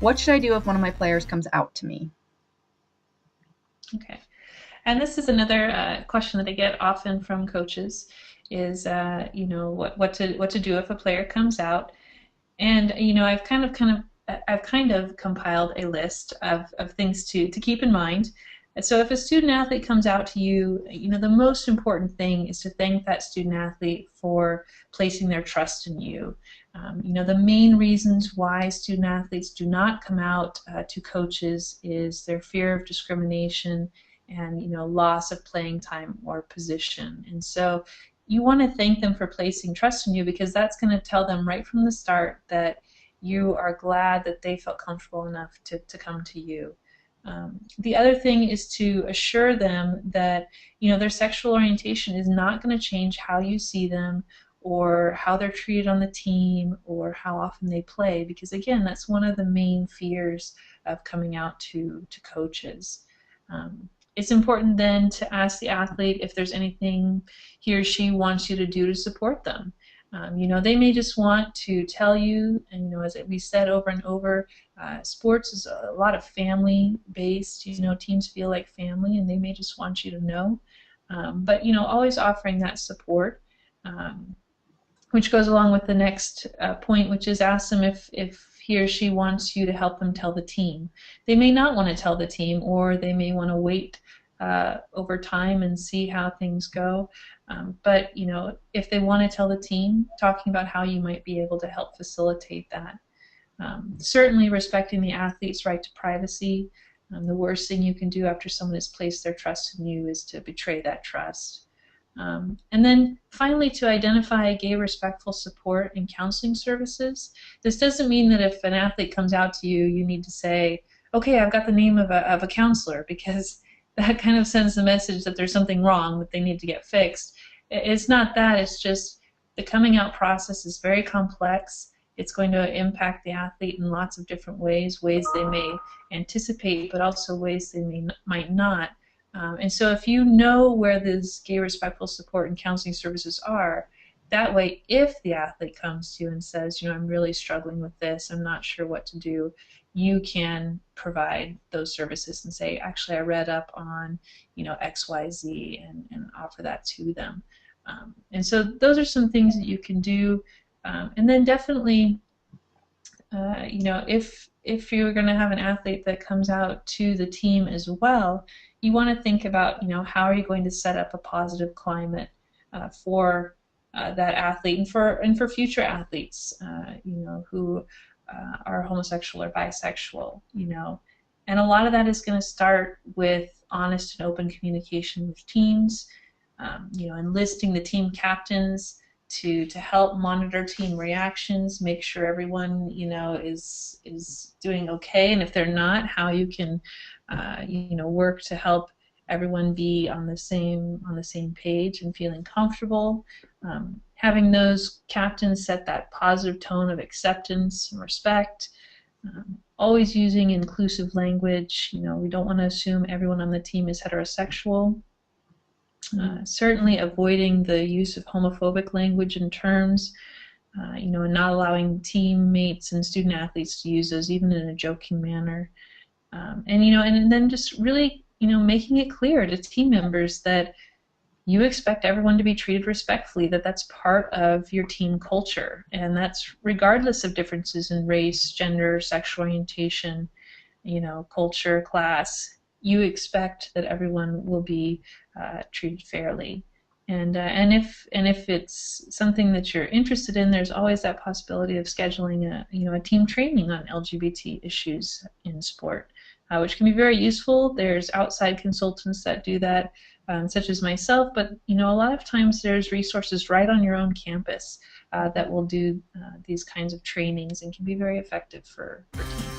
What should I do if one of my players comes out to me? Okay. And this is another question that I get often from coaches is, what to do if a player comes out. And I've kind of compiled a list of things to keep in mind. So if a student athlete comes out to you, the most important thing is to thank that student athlete for placing their trust in you. The main reasons why student athletes do not come out to coaches is their fear of discrimination and loss of playing time or position. And so you want to thank them for placing trust in you, because that's going to tell them right from the start that you are glad that they felt comfortable enough to come to you. The other thing is to assure them that their sexual orientation is not going to change how you see them or how they're treated on the team or how often they play, because again, that's one of the main fears of coming out to coaches. It's important then to ask the athlete if there's anything he or she wants you to do to support them. They may just want to tell you, and as we said over and over, sports is a lot of family-based. Teams feel like family, and they may just want you to know. But always offering that support, which goes along with the next point, which is ask them if he or she wants you to help them tell the team. They may not want to tell the team, or they may want to wait over time and see how things go. But if they want to tell the team, talking about how you might be able to help facilitate that. Certainly respecting the athlete's right to privacy. The worst thing you can do after someone has placed their trust in you is to betray that trust. And then finally, to identify gay respectful support and counseling services. This doesn't mean that if an athlete comes out to you, you need to say, okay, I've got the name of a counselor, because that kind of sends the message that there's something wrong, that they need to get fixed. It's not that. It's just the coming out process is very complex. It's going to impact the athlete in lots of different ways they may anticipate, but also ways they might not. And so if you know where these gay respectful support and counseling services are, that way if the athlete comes to you and says, I'm really struggling with this, I'm not sure what to do, you can provide those services and say, actually I read up on XYZ, and offer that to them. And so those are some things that you can do. And then definitely, if you're going to have an athlete that comes out to the team as well, you want to think about, how are you going to set up a positive climate for that athlete and for future athletes, who are homosexual or bisexual, And a lot of that is going to start with honest and open communication with teams, enlisting the team captains to help monitor team reactions, make sure everyone is doing okay, and if they're not, how you can work to help everyone be on the same page and feeling comfortable. Having those captains set that positive tone of acceptance and respect. Always using inclusive language. We don't want to assume everyone on the team is heterosexual. Certainly avoiding the use of homophobic language and terms, and not allowing teammates and student athletes to use those even in a joking manner. And then just really, making it clear to team members that you expect everyone to be treated respectfully, that that's part of your team culture, and that's regardless of differences in race, gender, sexual orientation, culture, class. You expect that everyone will be treated fairly. And if it's something that you're interested in, there's always that possibility of scheduling a team training on LGBT issues in sport, which can be very useful. There's outside consultants that do that, such as myself, but a lot of times there's resources right on your own campus that will do these kinds of trainings and can be very effective for teams.